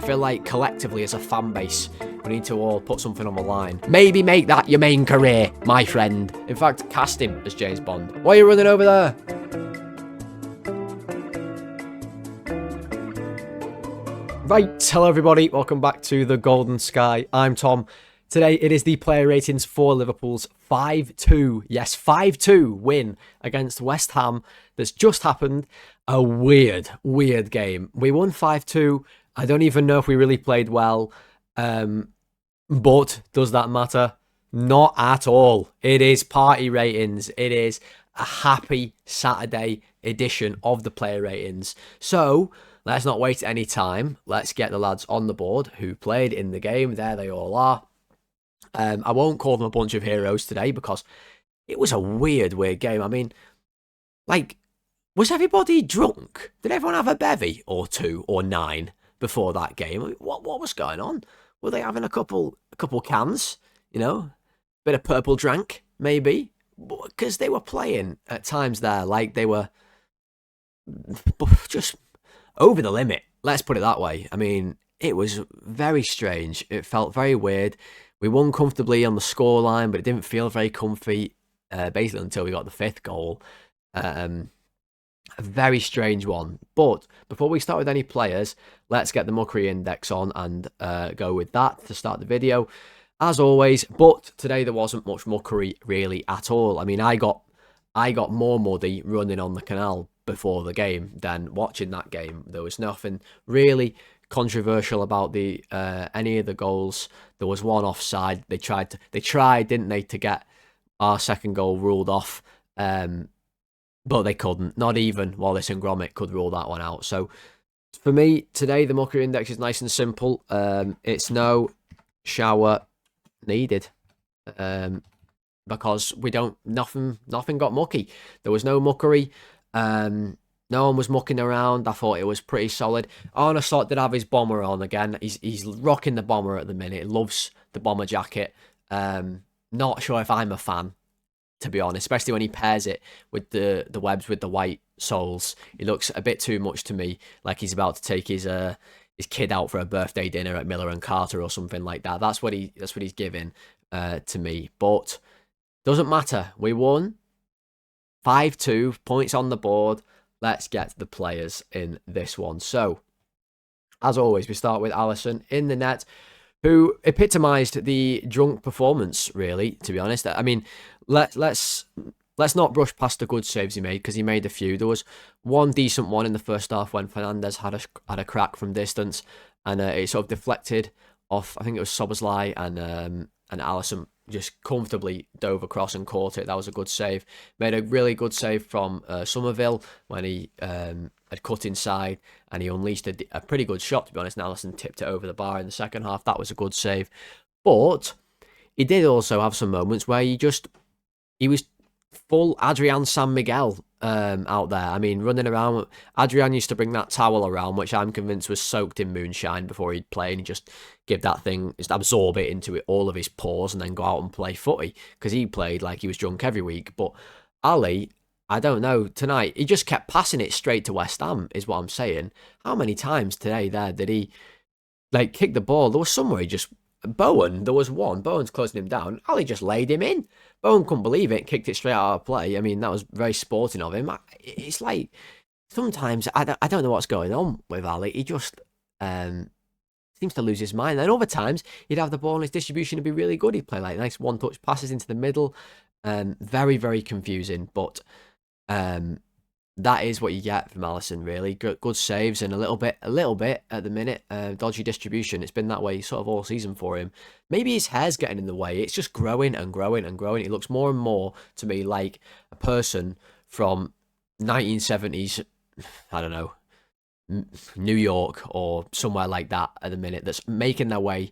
I feel like collectively as a fan base, we need to all put something on the line. Maybe make that your main career, my friend. In fact, cast him as James Bond. Why are you running over there? Right, hello everybody, welcome back to the Golden Sky. I'm Tom. Today it is the player ratings for Liverpool's 5-2, yes, 5-2 win against West Ham that's just happened. A weird game. We won 5-2. I don't even know if we really played well, but does that matter? Not at all. It is party ratings. It is a happy Saturday edition of the player ratings. So let's not waste any time. Let's get the lads on the board who played in the game. There they all are. I won't call them a bunch of heroes today because it was a weird game. I mean, like, was everybody drunk? Did everyone have a bevy or two or 9 before that game? I mean, what was going on? Were they having a couple cans? You know, bit of purple drank maybe, because they were playing at times there like they were just over the limit. Let's put it that way. I mean, it was very strange. It felt very weird. We won comfortably on the scoreline, but it didn't feel very comfy, basically until we got the 5th goal. A very strange one. But before we start with any players, let's get the Muckery Index on and go with that to start the video. As always, but today there wasn't much muckery really at all. I mean, I got more muddy running on the canal before the game than watching that game. There was nothing really controversial about the any of the goals. There was one offside. They tried, didn't they, to get our second goal ruled off, but they couldn't. Not even Wallace and Gromit could rule that one out. So for me today, the Muckery Index is nice and simple. It's no shower needed, because we don't nothing got mucky. There was no muckery. No one was mucking around. I thought it was pretty solid. Arneslot did have his bomber on again. He's rocking the bomber at the minute. Loves the bomber jacket. Not sure if I'm a fan, to be honest, especially when he pairs it with the webs with the white soles. It looks a bit too much to me, like he's about to take his kid out for a birthday dinner at Miller and Carter or something like that. That's what he's giving to me. But doesn't matter. We won 5-2, points on the board. Let's get the players in this one. So, as always, we start with Alisson in the net, who epitomised the drunk performance, really, to be honest. I mean, let's not brush past the good saves he made, because he made a few. There was one decent one in the first half when Fernandes had a crack from distance, and it sort of deflected off, I think it was Szoboszlai, and Alisson just comfortably dove across and caught it. That was a good save. Made a really good save from Somerville when he had cut inside and he unleashed a pretty good shot, to be honest. And Alisson tipped it over the bar in the second half. That was a good save. But he did also have some moments where he was full Adrian San Miguel out there. I mean, running around. Adrian used to bring that towel around, which I'm convinced was soaked in moonshine before he'd play, and he'd just give that thing, just absorb it into all of his pores and then go out and play footy, because he played like he was drunk every week. But Ali, I don't know, tonight, he just kept passing it straight to West Ham, is what I'm saying. How many times today there did he, like, kick the ball? There was somewhere he just... Bowen, there was one. Bowen's closing him down. Ali just laid him in. Bowen couldn't believe it, kicked it straight out of play. I mean, that was very sporting of him. It's like, sometimes, I don't know what's going on with Ali. He just seems to lose his mind. And other times, he'd have the ball and his distribution would be really good. He'd play like nice one-touch passes into the middle. Very, very confusing. But that is what you get from Alisson, really. Good saves and a little bit at the minute. Dodgy distribution. It's been that way sort of all season for him. Maybe his hair's getting in the way. It's just growing and growing and growing. It looks more and more to me like a person from 1970s, I don't know, New York or somewhere like that at the minute, that's making their way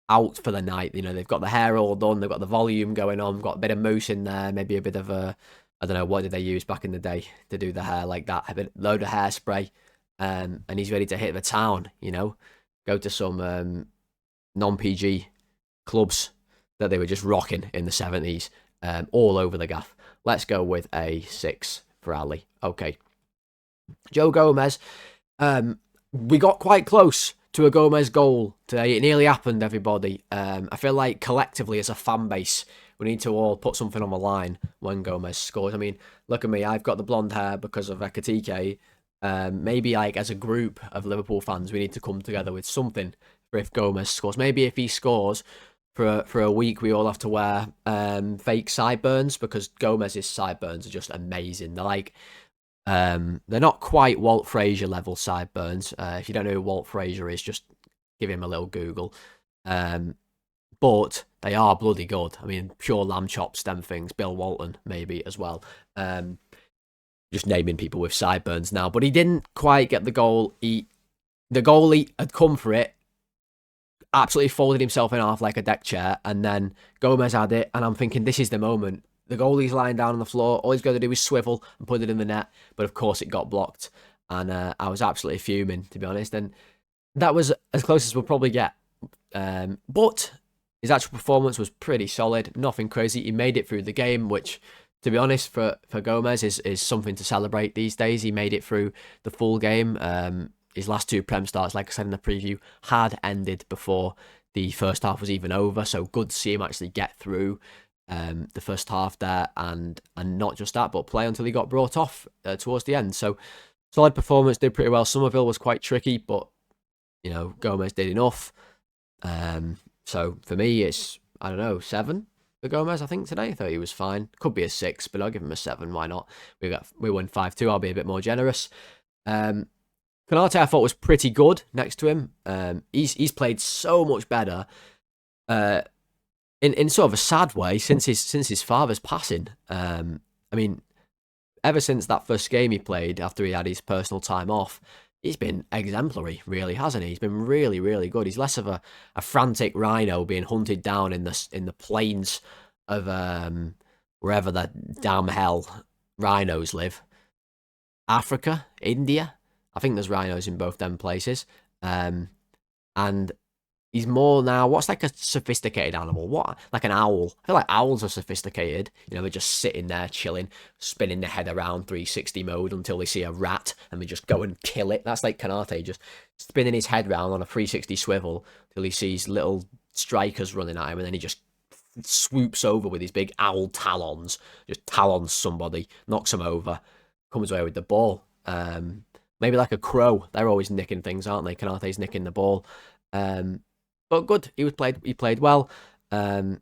out for the night. You know, they've got the hair all done. They've got the volume going on. Got a bit of mousse in there. Maybe a bit of a... I don't know, what did they use back in the day to do the hair like that? A load of hairspray, and he's ready to hit the town, you know? Go to some non-PG clubs that they were just rocking in the 70s, all over the gaff. Let's go with a 6 for Ali. Okay. Joe Gomez, we got quite close to a Gomez goal today. It nearly happened, everybody. I feel like collectively as a fan base, we need to all put something on the line when Gomez scores. I mean, look at me. I've got the blonde hair because of Ekitike. Maybe like as a group of Liverpool fans, we need to come together with something for if Gomez scores. Maybe if he scores for a week, we all have to wear fake sideburns because Gomez's sideburns are just amazing. They're like they're not quite Walt Frazier level sideburns. If you don't know who Walt Frazier is, just give him a little Google. But they are bloody good. I mean, pure lamb chops, them things. Bill Walton, maybe, as well. Just naming people with sideburns now. But he didn't quite get the goal. The goalie had come for it, absolutely folded himself in half like a deck chair, and then Gomez had it, and I'm thinking, this is the moment. The goalie's lying down on the floor. All he's got to do is swivel and put it in the net. But of course, it got blocked. And I was absolutely fuming, to be honest. And that was as close as we'll probably get. But his actual performance was pretty solid. Nothing crazy. He made it through the game, which, to be honest, for Gomez is something to celebrate these days. He made it through the full game. His last two Prem starts, like I said in the preview, had ended before the first half was even over. So good to see him actually get through the first half there, and not just that, but play until he got brought off towards the end. So solid performance, did pretty well. Somerville was quite tricky, but Gomez did enough. So for me, it's, I don't know, 7 for Gomez. I think today I thought he was fine. Could be a 6, but I'll give him a 7. Why not? We won 5-2. I'll be a bit more generous. Konate I thought was pretty good next to him. He's played so much better. In sort of a sad way since his father's passing. I mean, ever since that first game he played after he had his personal time off, he's been exemplary, really, hasn't he? He's been really, really good. He's less of a frantic rhino being hunted down in the plains of wherever the damn hell rhinos live. Africa, India. I think there's rhinos in both them places. And he's more now, what's like a sophisticated animal? What? Like an owl. I feel like owls are sophisticated. They're just sitting there chilling, spinning their head around 360 mode until they see a rat and they just go and kill it. That's like Konate, just spinning his head around on a 360 swivel till he sees little strikers running at him, and then he just swoops over with his big owl talons, just talons somebody, knocks him over, comes away with the ball. Maybe like a crow. They're always nicking things, aren't they? Konate's nicking the ball. But good. He played well. I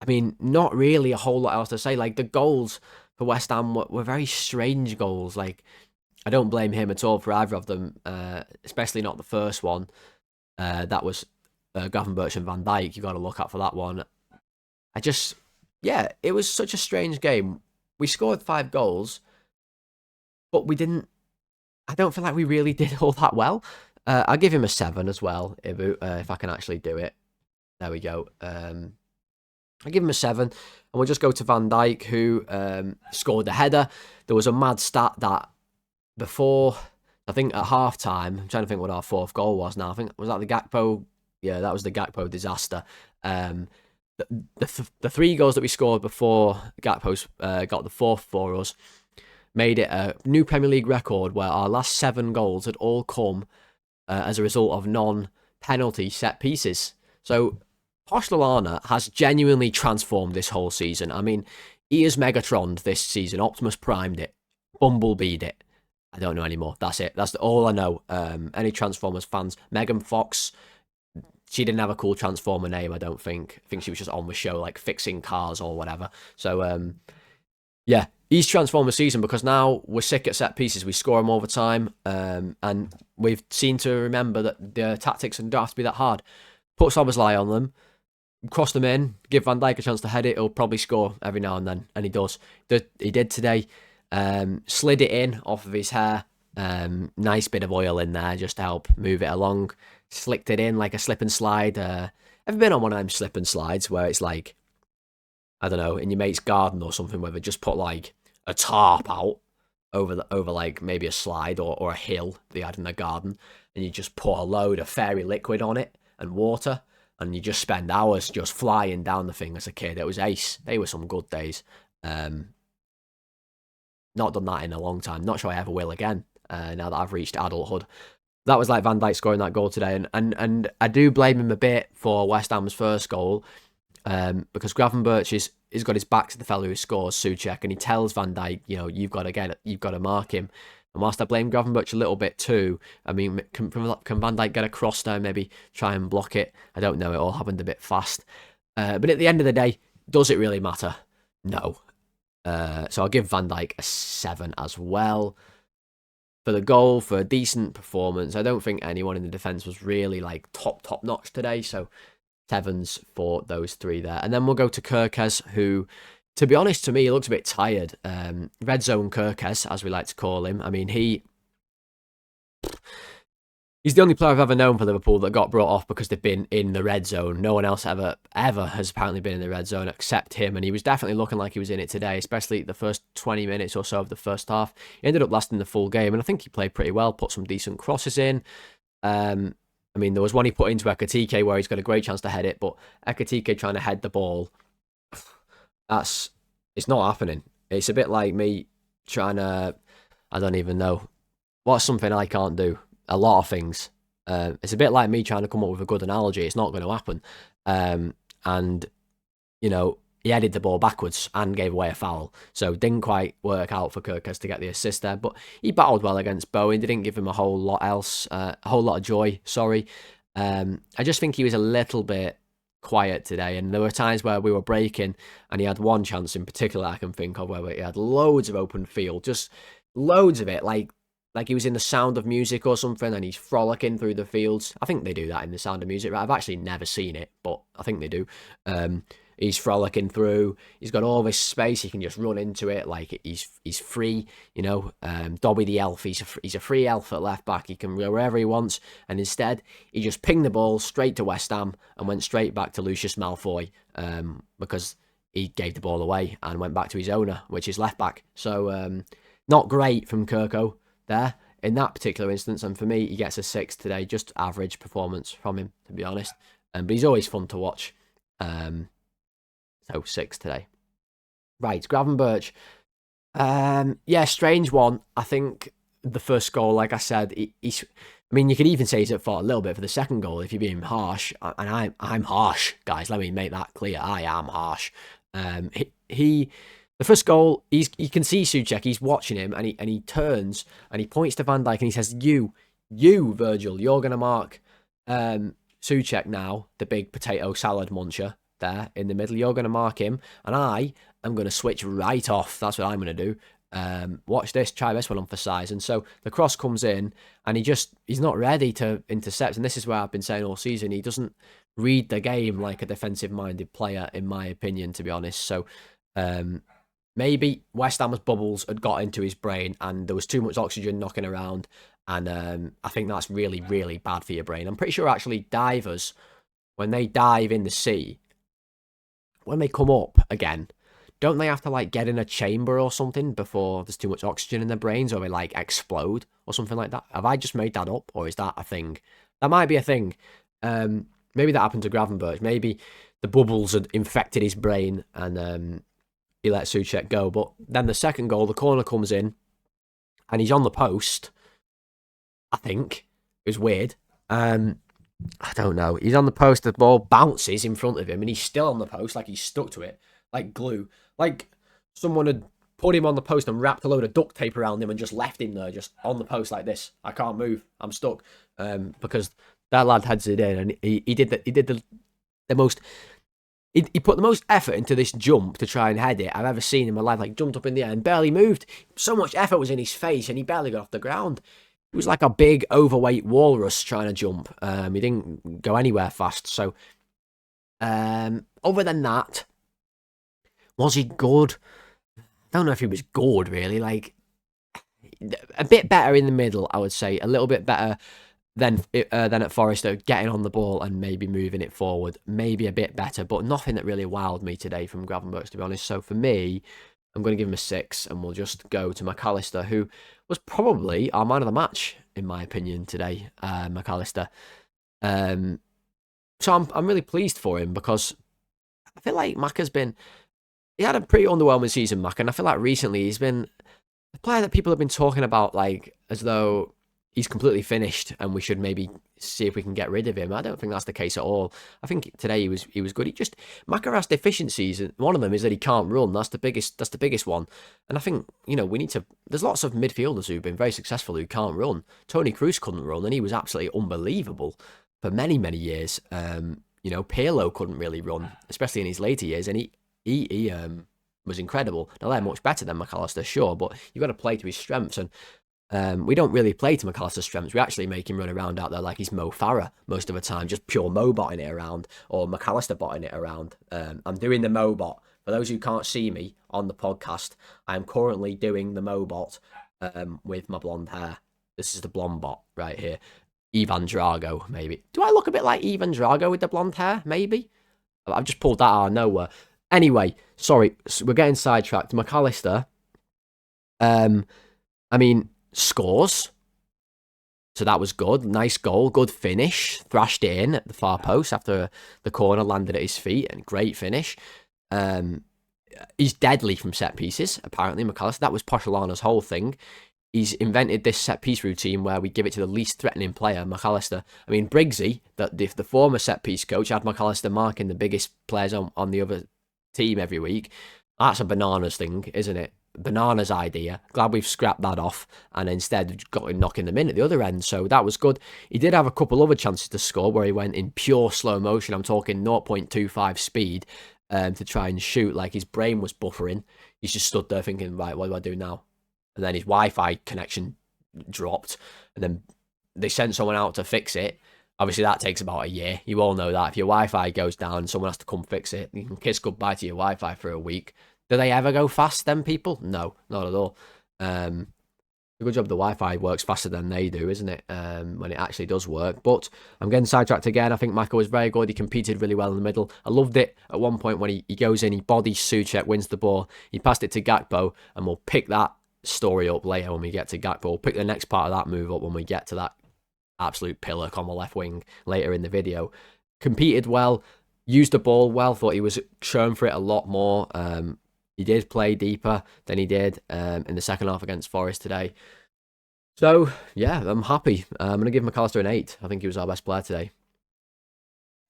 mean, not really a whole lot else to say. Like, the goals for West Ham were very strange goals. Like, I don't blame him at all for either of them, especially not the first one. That was Gravenberch and Van Dijk. You got to look out for that one. It was such a strange game. We scored 5 goals, but I don't feel like we really did all that well. I'll give him a 7 as well, if I can actually do it. There we go. I'll give him a 7. And we'll just go to Van Dijk, who scored the header. There was a mad stat that before, I think at half-time, I'm trying to think what our 4th goal was now. I think, was that the Gakpo? Yeah, that was the Gakpo disaster. The 3 goals that we scored before Gakpo's got the 4th for us made it a new Premier League record where our last 7 goals had all come as a result of non-penalty set pieces. So Posh Lallana has genuinely transformed this whole season. I mean, he is Megatroned this season. Optimus Primed it. Bumblebeed it. I don't know anymore. That's it. That's all I know. Any Transformers fans? Megan Fox, she didn't have a cool Transformer name, I don't think. I think she was just on the show, like, fixing cars or whatever. So, yeah, he's transformed the season because now we're sick at set pieces. We score them all the time, and we've seemed to remember that the tactics don't have to be that hard. Put Szoboszlai on them, cross them in, give Van Dijk a chance to head it. He'll probably score every now and then, and he does. He did today. Slid it in off of his hair. Nice bit of oil in there just to help move it along. Slicked it in like a slip and slide. Ever been on one of them slip and slides where it's like, I don't know, in your mate's garden or something, where they just put like a tarp out over like maybe a slide or a hill they had in the garden, and you just put a load of fairy liquid on it and water, and you just spend hours just flying down the thing as a kid. It was ace. They were some good days. Not done that in a long time. Not sure I ever will again, now that I've reached adulthood. that was like Van Dijk scoring that goal today, and I do blame him a bit for West Ham's first goal, because Gravenberch is got his back to the fellow who scores, Souček, and he tells Van Dijk, you've got to mark him. And whilst I blame Gravenberch a little bit too, I mean, can Van Dijk get across there, maybe try and block it? I don't know. It all happened a bit fast. But at the end of the day, does it really matter? No. So I'll give Van Dijk a 7 as well. For the goal, for a decent performance. I don't think anyone in the defence was really like top notch today. So 7s for those 3 there. And then we'll go to Kerkez, who, to be honest, to me, he looks a bit tired. Red zone Kerkez, as we like to call him. I mean, he's the only player I've ever known for Liverpool that got brought off because they've been in the red zone. No one else ever has apparently been in the red zone except him, and he was definitely looking like he was in it today, especially the first 20 minutes or so of the first half. He ended up lasting the full game, and I think he played pretty well, put some decent crosses in. I mean, there was one he put into Ekitike where he's got a great chance to head it, but Ekitike trying to head the ball, it's not happening. It's a bit like me trying to, I don't even know, what's something I can't do? A lot of things. It's a bit like me trying to come up with a good analogy. It's not going to happen. And, he headed the ball backwards and gave away a foul. So didn't quite work out for Kerkez to get the assist there. But he battled well against Bowen. Didn't give him a whole lot of joy, sorry. I just think he was a little bit quiet today. And there were times where we were breaking and he had one chance in particular I can think of where he had loads of open field. Just loads of it. Like he was in The Sound of Music or something and he's frolicking through the fields. I think they do that in The Sound of Music, right? I've actually never seen it, but I think they do. He's frolicking through. He's got all this space. He can just run into it. Like he's free, Dobby the elf. He's a free elf at left back. He can go wherever he wants. And instead, he just pinged the ball straight to West Ham and went straight back to Lucius Malfoy because he gave the ball away and went back to his owner, which is left back. So not great from Kirko there in that particular instance. And for me, he gets a 6 today. Just average performance from him, to be honest. But he's always fun to watch. So 6 today. Right, Gravenberch. Yeah, strange one. I think the first goal, like I said, he's. I mean, you could even say he's at fault a little bit for the second goal if you're being harsh. And I'm harsh, guys. Let me make that clear. I am harsh. The first goal, you can see Souček. He's watching him, and he turns and he points to Van Dijk and he says, "You, Virgil, you're gonna mark Souček now, the big potato salad muncher." There in the middle, you're going to mark him, and I am going to switch right off. That's what I'm going to do. Watch this, try this one on for size. And so the cross comes in, and he's not ready to intercept. And this is where I've been saying all season, he doesn't read the game like a defensive-minded player, in my opinion, to be honest. So maybe West Ham's bubbles had got into his brain, and there was too much oxygen knocking around, and I think that's really, really bad for your brain. I'm pretty sure actually divers, when they dive in the sea, when they come up again, don't they have to like get in a chamber or something before there's too much oxygen in their brains, or they like explode or something like that? Have I just made that up, or is that a thing? That might be a thing. Maybe that happened to Gravenberch. Maybe the bubbles had infected his brain and he let Souček go. But then the second goal, the corner comes in and he's on the post. I think it was weird. I don't know. He's on the post, the ball bounces in front of him, and he's still on the post, like he's stuck to it, like glue. Like someone had put him on the post and wrapped a load of duct tape around him and just left him there, just on the post like this. I can't move. I'm stuck. Because that lad heads it in, and he did the most. He put the most effort into this jump to try and head it I've ever seen in my life. Like jumped up in the air and barely moved. So much effort was in his face, and he barely got off the ground. He was like a big, overweight walrus trying to jump. He didn't go anywhere fast. So, other than that, was he good? I don't know if he was good, really. Like, a bit better in the middle, I would say. A little bit better than at Forester, getting on the ball and maybe moving it forward. Maybe a bit better, but nothing that really wowed me today from Gravenberch, to be honest. So, for me, I'm going to give him a 6, and we'll just go to Allister, who was probably our man of the match, in my opinion, today, Allister. So I'm really pleased for him, because I feel like Mac he had a pretty underwhelming season, Mac, and I feel like recently he's been a player that people have been talking about, like, as though he's completely finished and we should maybe see if we can get rid of him. I don't think that's the case at all. I think today he was good. Muckery has deficiencies, and one of them is that he can't run. That's the biggest one. And I think, we need to. There's lots of midfielders who've been very successful who can't run. Toni Kroos couldn't run, and he was absolutely unbelievable for many, many years. Pirlo couldn't really run, especially in his later years, and he was incredible. Now they're much better than McAllister, sure, but you've got to play to his strengths, and we don't really play to McAllister's strengths. We actually make him run around out there like he's Mo Farah most of the time, just pure Mo botting it around, or McAllister botting it around. I'm doing the Mo bot. For those who can't see me on the podcast, I am currently doing the Mo bot with my blonde hair. This is the blonde bot right here. Ivan Drago, maybe. Do I look a bit like Ivan Drago with the blonde hair? Maybe. I've just pulled that out of nowhere. Anyway, sorry, we're getting sidetracked. McAllister, scores. So that was good. Nice goal, good finish. Thrashed it in at the far post after the corner landed at his feet, and great finish. He's deadly from set pieces, apparently, McAllister. That was Pochettino's whole thing. He's invented this set-piece routine where we give it to the least threatening player, McAllister. Briggsy, the former set-piece coach, had McAllister marking the biggest players on the other team every week. That's a bananas thing, isn't it? Bananas idea. Glad we've scrapped that off and instead got him knocking them in at the other end. So that was good. He did have a couple other chances to score where he went in pure slow motion. I'm talking 0.25 speed to try and shoot, like his brain was buffering. He's just stood there thinking, right, what do I do now? And then his Wi-Fi connection dropped, and then they sent someone out to fix it. Obviously, that takes about a year. You all know that. If your Wi-Fi goes down, someone has to come fix it. You can kiss goodbye to your Wi-Fi for a week. Do they ever go fast, them people? No, not at all. A good job the Wi-Fi works faster than they do, isn't it? When it actually does work. But I'm getting sidetracked again. I think Michael was very good. He competed really well in the middle. I loved it at one point when he goes in, he bodies Souček, wins the ball. He passed it to Gakpo, and we'll pick that story up later when we get to Gakpo. We'll pick the next part of that move up when we get to that absolute pillar on the left wing later in the video. Competed well, used the ball well, thought he was shown for it a lot more. He did play deeper than he did in the second half against Forest today. So, yeah, I'm happy. I'm going to give McAllister an 8. I think he was our best player today.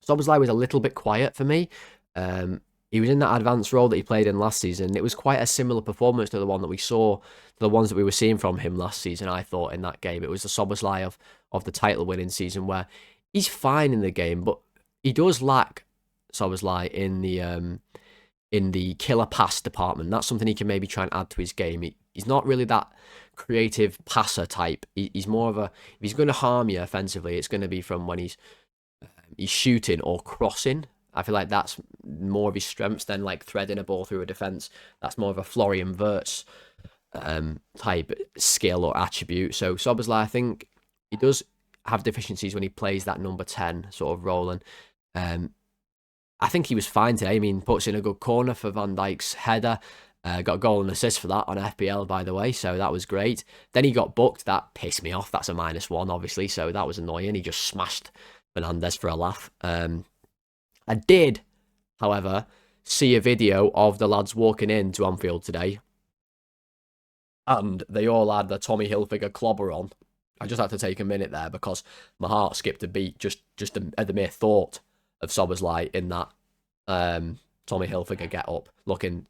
Szoboszlai was a little bit quiet for me. He was in that advanced role that he played in last season. It was quite a similar performance to the one that we saw, to the ones that we were seeing from him last season, I thought, in that game. It was the Szoboszlai of the title-winning season, where he's fine in the game, but he does lack, Szoboszlai, in the killer pass department. That's something he can maybe try and add to his game. He's not really that creative passer type. He's more of a, if he's going to harm you offensively, it's going to be from when he's shooting or crossing. I feel like that's more of his strengths than like threading a ball through a defence. That's more of a Florian Wirtz type skill or attribute. So Szoboszlai, I think he does have deficiencies when he plays that number 10 sort of role. And I think he was fine today. Puts in a good corner for Van Dijk's header. Got a goal and assist for that on FPL, by the way, so that was great. Then he got booked. That pissed me off. That's a -1, obviously, so that was annoying. He just smashed Fernandes for a laugh. I did, however, see a video of the lads walking into Anfield today, and they all had the Tommy Hilfiger clobber on. I just had to take a minute there because my heart skipped a beat just at the mere thought of Szoboszlai in that Tommy Hilfiger get-up, looking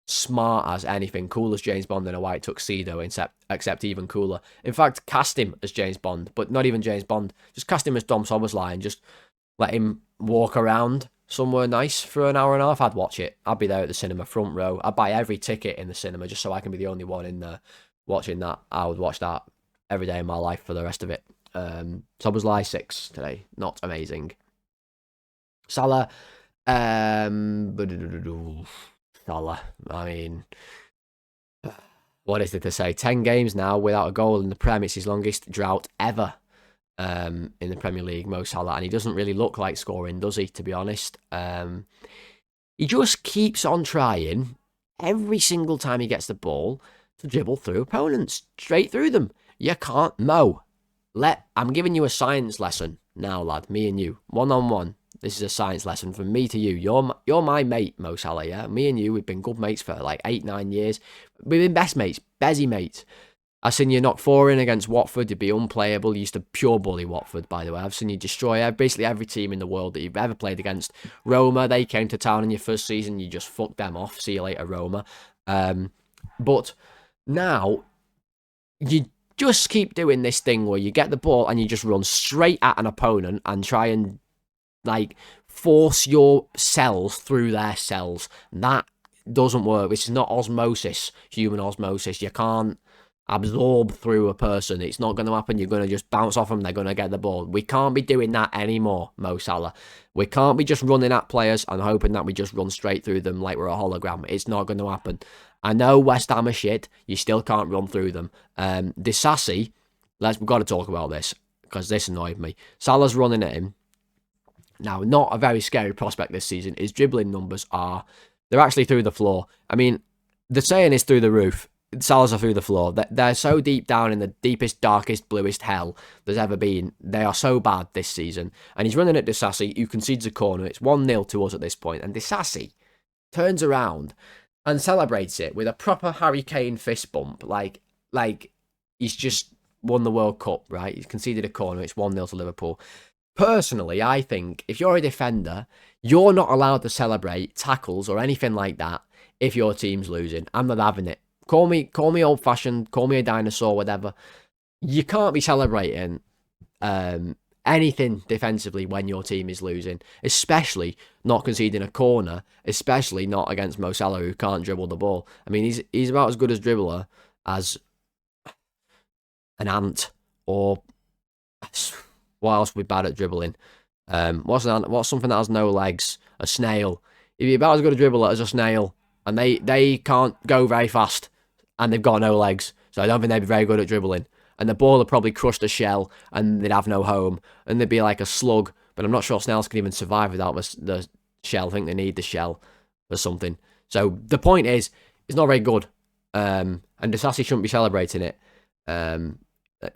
smart as anything, cool as James Bond in a white tuxedo, except even cooler. In fact, cast him as James Bond, but not even James Bond. Just cast him as Dom Szoboszlai and just let him walk around somewhere nice for an hour and a half. I'd watch it. I'd be there at the cinema, front row. I'd buy every ticket in the cinema just so I can be the only one in there watching that. I would watch that every day of my life for the rest of it. Szoboszlai 6 today. Not amazing. Salah, Salah, what is it to say? 10 games now without a goal in the Prem. It's his longest drought ever in the Premier League, Mo Salah, and he doesn't really look like scoring, does he, to be honest? He just keeps on trying every single time he gets the ball to dribble through opponents, straight through them. You can't, Mo. I'm giving you a science lesson now, lad, me and you, one-on-one. This is a science lesson from me to you. You're my mate, Mo Salah, yeah? Me and you, we've been good mates for like 8-9 years. We've been best mates, Bezzy mates. I've seen you knock 4 in against Watford. You'd be unplayable. You used to pure bully Watford, by the way. I've seen you destroy basically every team in the world that you've ever played against. Roma, they came to town in your first season. You just fucked them off. See you later, Roma. But now, you just keep doing this thing where you get the ball and you just run straight at an opponent and try and, like, force your cells through their cells. That doesn't work. This is not osmosis, human osmosis. You can't absorb through a person. It's not going to happen. You're going to just bounce off them. They're going to get the ball. We can't be doing that anymore, Mo Salah. We can't be just running at players and hoping that we just run straight through them like we're a hologram. It's not going to happen. I know West Ham are shit. You still can't run through them. Disasi, we've got to talk about this because this annoyed me. Salah's running at him. Now, not a very scary prospect this season. His dribbling numbers they're actually through the floor. I mean, the saying is through the roof. Salah's are through the floor. They're so deep down in the deepest, darkest, bluest hell there's ever been. They are so bad this season. And he's running at Disasi, who concedes a corner. It's 1-0 to us at this point. And Disasi turns around and celebrates it with a proper Harry Kane fist bump. Like he's just won the World Cup, right? He's conceded a corner. It's 1-0 to Liverpool. Personally, I think if you're a defender, you're not allowed to celebrate tackles or anything like that if your team's losing. I'm not having it. Call me old-fashioned, call me a dinosaur, whatever. You can't be celebrating anything defensively when your team is losing, especially not conceding a corner, especially not against Mo Salah, who can't dribble the ball. I mean, he's about as good as dribbler as an ant, or what else would be bad at dribbling? What's something that has no legs? A snail. He'd be about as good a dribbler as a snail, and they can't go very fast, and they've got no legs, so I don't think they'd be very good at dribbling. And the ball would probably crush the shell, and they'd have no home, and they'd be like a slug. But I'm not sure snails can even survive without the shell. I think they need the shell or something. So the point is, it's not very good, and Disasi shouldn't be celebrating it.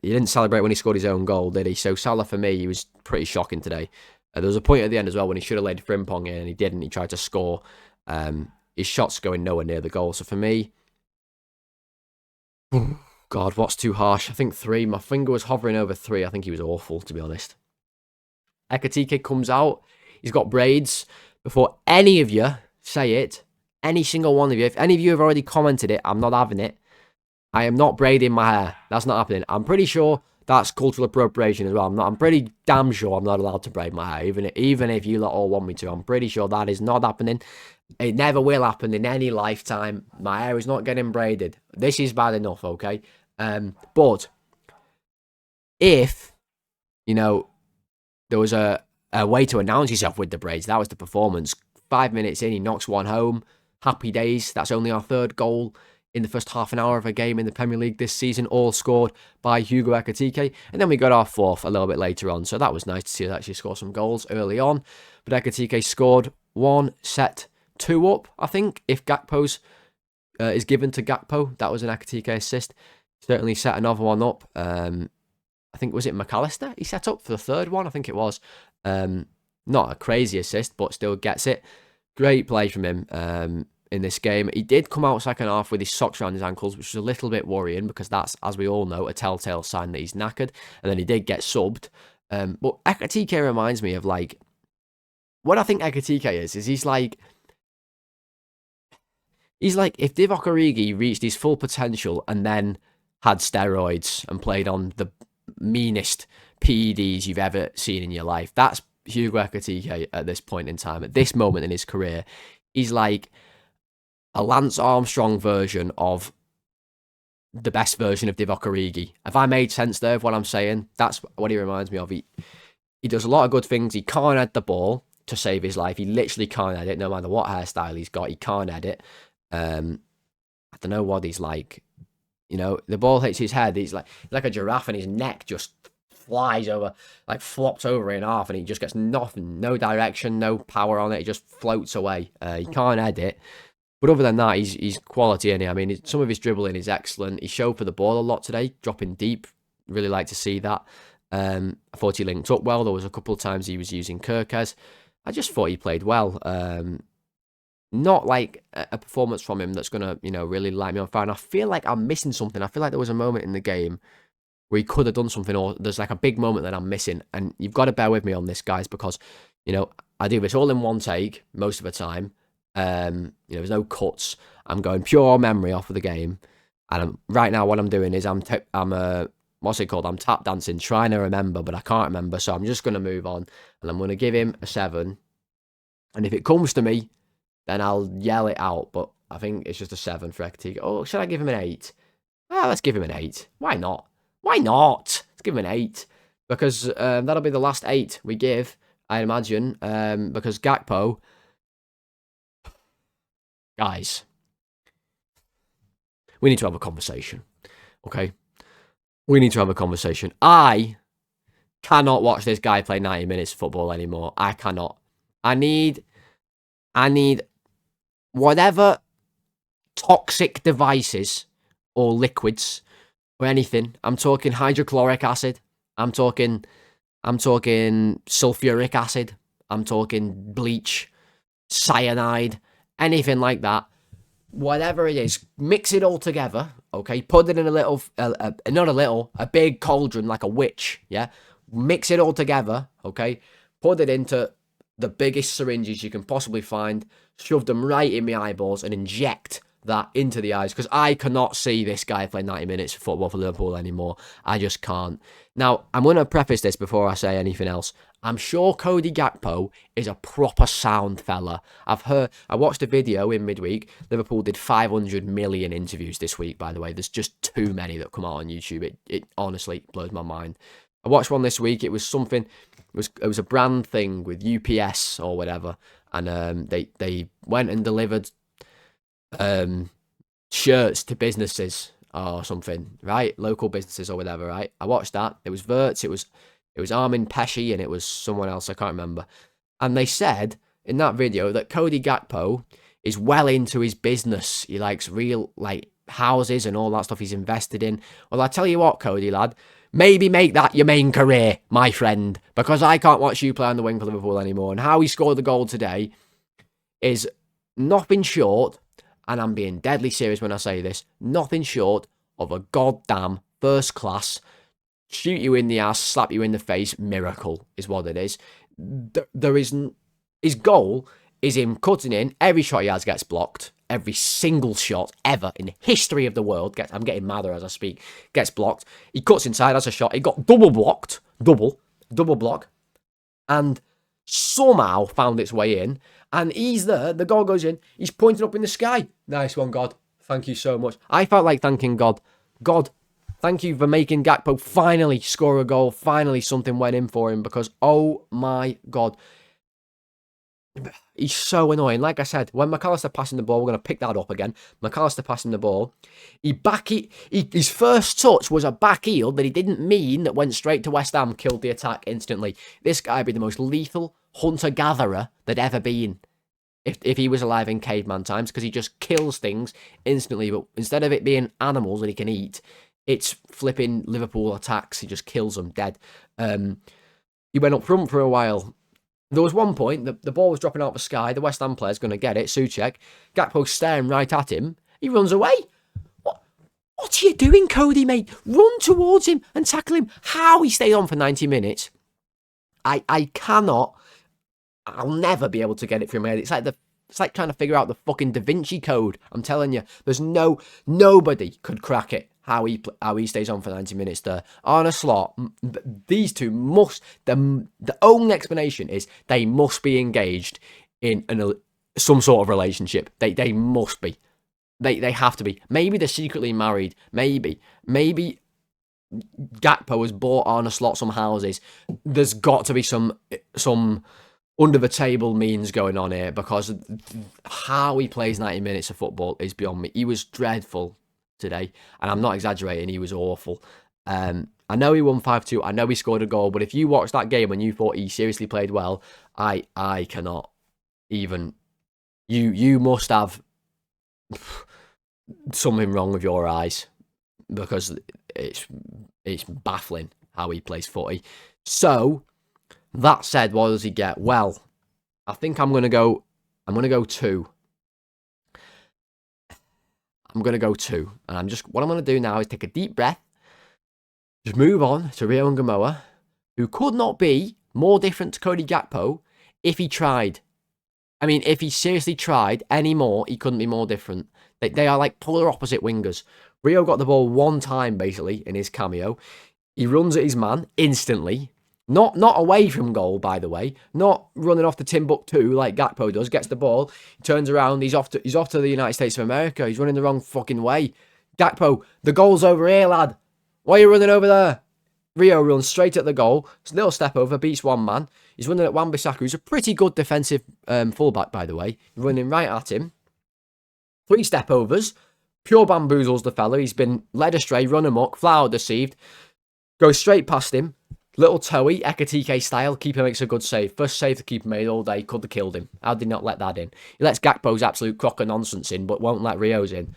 He didn't celebrate when he scored his own goal, did he? So Salah, for me, he was pretty shocking today. There was a point at the end as well when he should have laid Frimpong in, and he didn't. He tried to score. His shot's going nowhere near the goal. So for me, God, what's too harsh? I think 3. My finger was hovering over 3. I think he was awful, to be honest. Ekitike comes out. He's got braids. Before any of you say it, any single one of you, if any of you have already commented it, I'm not having it. I am not braiding my hair. That's not happening. I'm pretty sure that's cultural appropriation as well. I'm pretty damn sure I'm not allowed to braid my hair, even if you lot all want me to. I'm pretty sure that is not happening. It never will happen in any lifetime. My hair is not getting braided. This is bad enough, okay? But if, there was a way to announce yourself with the braids, that was the performance. 5 minutes in, he knocks one home. Happy days. That's only our 3rd goal in the first half an hour of a game in the Premier League this season, all scored by Hugo Ekitike. And then we got our 4th a little bit later on. So that was nice to see us actually score some goals early on. But Ekitike scored 1, set 2 up, I think. If Gakpo's is given to Gakpo, that was an Ekitike assist. Certainly set another one up. I think, was it McAllister he set up for the 3rd one? I think it was. Not a crazy assist, but still gets it. Great play from him. In this game, he did come out second half with his socks around his ankles, which was a little bit worrying because that's, as we all know, a telltale sign that he's knackered. And then he did get subbed. But Ekitike reminds me of, like, what I think Ekitike is he's like if Divock Origi reached his full potential and then had steroids and played on the meanest PEDs you've ever seen in your life. That's Hugo Ekitike at this point in time. At this moment in his career, he's like a Lance Armstrong version of the best version of Divock Origi. Have I made sense there of what I'm saying? That's what he reminds me of. He does a lot of good things. He can't head the ball to save his life. He literally can't head it, no matter what hairstyle he's got. He can't head it. I don't know what he's like. The ball hits his head. He's like a giraffe, and his neck just flies over, like flops over in half, and he just gets nothing, no direction, no power on it. It just floats away. He can't head it. But other than that, he's quality, isn't he? I mean, some of his dribbling is excellent. He showed for the ball a lot today, dropping deep. Really like to see that. I thought he linked up well. There was a couple of times he was using Kerkez. I just thought he played well. not like a performance from him that's going to, you know, really light me on fire. And I feel like I'm missing something. I feel like there was a moment in the game where he could have done something, or there's like a big moment that I'm missing. And you've got to bear with me on this, guys, because, you know, I do this all in one take most of the time. You know, there's no cuts. I'm going pure memory off of the game. And right now what I'm doing is I'm what's it called? I'm tap dancing, trying to remember, but I can't remember. So I'm just going to move on, and I'm going to give him a 7. And if it comes to me, then I'll yell it out. But I think it's just a 7 for Ekitike. Oh, should I give him an 8? Ah, let's give him an 8. Why not? Why not? Let's give him an 8. Because that'll be the last 8 we give, I imagine. Because Gakpo... Guys, we need to have a conversation, okay? We need to have a conversation. I cannot watch this guy play 90 minutes of football anymore. I cannot. I need whatever toxic devices or liquids or anything. I'm talking hydrochloric acid. I'm talking sulfuric acid. I'm talking bleach, cyanide, anything like that. Whatever it is, mix it all together, okay? Put it in a little, not a little, a big cauldron like a witch, yeah? Mix it all together, okay? Put it into the biggest syringes you can possibly find, shove them right in my eyeballs and inject that into the eyes, because I cannot see this guy play 90 minutes of football for Liverpool anymore. I just can't. Now, I'm going to preface this before I say anything else. I'm sure Cody Gakpo is a proper sound fella. I watched a video in midweek. Liverpool did 500 million interviews this week, by the way. There's just too many that come out on YouTube. It honestly blows my mind. I watched one this week. It was something... It was a brand thing with UPS or whatever. And they went and delivered... shirts to businesses or something, right? Local businesses or whatever, right? I watched that. It was Verts, it was Armin Pesci, and it was someone else, I can't remember. And they said in that video that Cody Gakpo is well into his business. He likes real, like, houses and all that stuff he's invested in. Well, I tell you what, Cody, lad, maybe make that your main career, my friend, because I can't watch you play on the wing for Liverpool anymore. And how he scored the goal today is nothing short, and I'm being deadly serious when I say this, nothing short of a goddamn first class, shoot you in the ass, slap you in the face miracle is what it is. His goal is him cutting in. Every shot he has gets blocked. Every single shot ever in the history of the world I'm getting madder as I speak, gets blocked. He cuts inside, has a shot. He got double blocked. Double block. And somehow found its way in. And he's there. The goal goes in. He's pointing up in the sky. Nice one, God. Thank you so much. I felt like thanking God. God, thank you for making Gakpo finally score a goal. Finally something went in for him, because, oh my God, he's so annoying. Like I said, when McAllister passing the ball, we're going to pick that up again. McAllister passing the ball. His first touch was a back heel that he didn't mean, that went straight to West Ham, killed the attack instantly. This guy would be the most lethal hunter-gatherer there'd ever been if he was alive in caveman times, because he just kills things instantly. But instead of it being animals that he can eat, it's flipping Liverpool attacks. He just kills them dead. He went up front for a while. There was one point, the ball was dropping out of the sky. The West Ham player's going to get it, Souček. Gakpo's staring right at him. He runs away. What are you doing, Cody, mate? Run towards him and tackle him. How he stayed on for 90 minutes, I cannot... I'll never be able to get it through my head. It's like trying to figure out the fucking Da Vinci Code. I'm telling you, there's nobody could crack it. How he stays on for 90 minutes there on a slot. These two must. The only explanation is they must be engaged in some sort of relationship. They must be. They have to be. Maybe they're secretly married. Maybe Gakpo has bought on a slot some houses. There's got to be some under the table means going on here, because how he plays 90 minutes of football is beyond me. He was dreadful today, and I'm not exaggerating, he was awful. I know he won 5-2, I know he scored a goal, but if you watched that game and you thought he seriously played well, I cannot even... You must have something wrong with your eyes, because it's baffling how he plays footy. So, that said, what does he get? Well, I think I'm going to go 2. I'm going to go 2. And what I'm going to do now is take a deep breath. Just move on to Rio Ngumoha, who could not be more different to Cody Gakpo if he tried. I mean, if he seriously tried anymore, he couldn't be more different. They are like polar opposite wingers. Rio got the ball 1 time, basically, in his cameo. He runs at his man instantly. Not away from goal, by the way. Not running off to Timbuktu like Gakpo does. Gets the ball, he turns around, he's off to the United States of America. He's running the wrong fucking way. Gakpo, the goal's over here, lad. Why are you running over there? Rio runs straight at the goal. It's a little step over, beats one man. He's running at Wan-Bissaka, who's a pretty good defensive fullback, by the way. Running right at him. 3 step overs. Pure bamboozles the fella. He's been led astray, run amok, flat out deceived. Goes straight past him. Little toey, Ekitike style. Keeper makes a good save. First save the keeper made all day. Could have killed him. How did he not let that in? He lets Gakpo's absolute crock of nonsense in, but won't let Rio's in.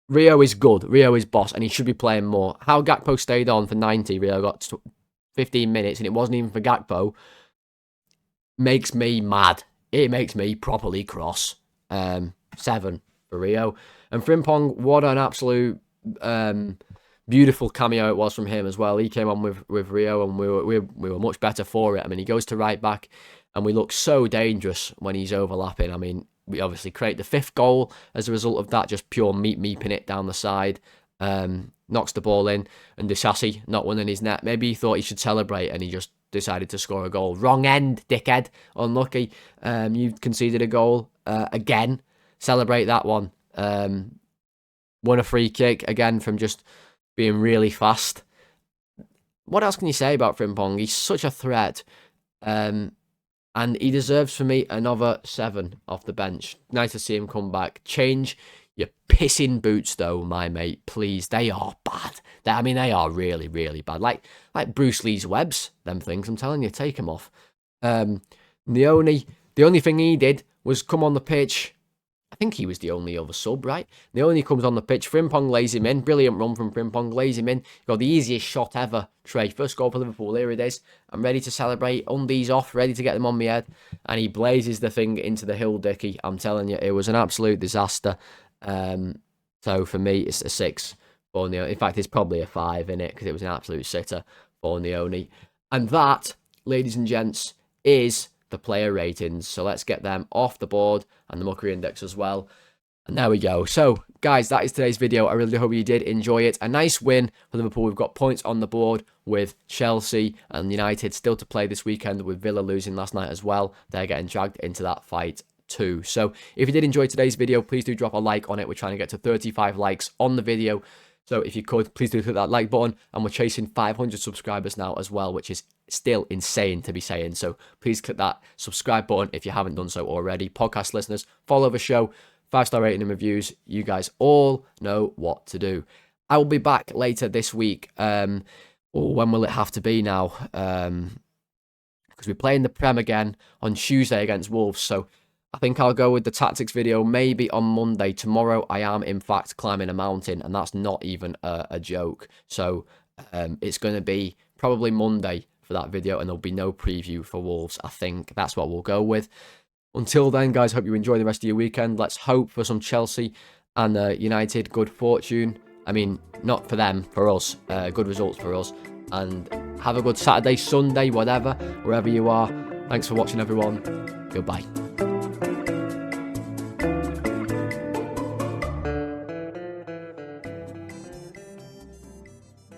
Rio is good. Rio is boss, and he should be playing more. How Gakpo stayed on for 90, Rio got 15 minutes, and it wasn't even for Gakpo, makes me mad. It makes me properly cross. 7 for Rio. And Frimpong, what an absolute beautiful cameo it was from him as well. He came on with Rio, and we were much better for it. I mean, he goes to right back, and we look so dangerous when he's overlapping. I mean, we obviously create the 5th goal as a result of that, just pure meeping it down the side. Knocks the ball in, and Disasi not winning his net. Maybe he thought he should celebrate, and he just decided to score a goal. Wrong end, dickhead. Unlucky. You conceded a goal again. Celebrate that one. Won a free kick again from just being really fast. What else can you say about Frimpong? He's such a threat. And he deserves, for me, another 7 off the bench. Nice to see him come back. Change your pissing boots, though, my mate. Please. They are bad. They are really, really bad. Like Bruce Lee's webs, them things. I'm telling you, take them off. Nyoni, the only thing he did was come on the pitch. I think he was the only other sub, right? Nyoni comes on the pitch. Frimpong lays him in. Brilliant run from Frimpong. Lays him in. Got the easiest shot ever. Trey, first goal for Liverpool. Here it is. I'm ready to celebrate. Undies off. Ready to get them on my head. And he blazes the thing into the hill, Dickie. I'm telling you, it was an absolute disaster. So for me, it's a 6 for Nyoni. In fact, it's probably a 5 in it because it was an absolute sitter for Nyoni. And that, ladies and gents, is the player ratings. So let's get them off the board and the Muckery Index as well. And there we go. So, guys, that is today's video. I really hope you did enjoy it. A nice win for Liverpool. We've got points on the board with Chelsea and United still to play this weekend, with Villa losing last night as well. They're getting dragged into that fight too. So, if you did enjoy today's video, please do drop a like on it. We're trying to get to 35 likes on the video. So if you could, please do click that like button. And we're chasing 500 subscribers now as well, which is still insane to be saying. So please click that subscribe button if you haven't done so already. Podcast listeners, follow the show, 5-star rating and reviews. You guys all know what to do. I will be back later this week. When will it have to be now? Because we're playing the Prem again on Tuesday against Wolves. So I think I'll go with the tactics video maybe on Monday. Tomorrow, I am, in fact, climbing a mountain, and that's not even a joke. So it's going to be probably Monday for that video, and there'll be no preview for Wolves. I think that's what we'll go with. Until then, guys, hope you enjoy the rest of your weekend. Let's hope for some Chelsea and United good fortune. I mean, not for them, for us. Good results for us. And have a good Saturday, Sunday, whatever, wherever you are. Thanks for watching, everyone. Goodbye.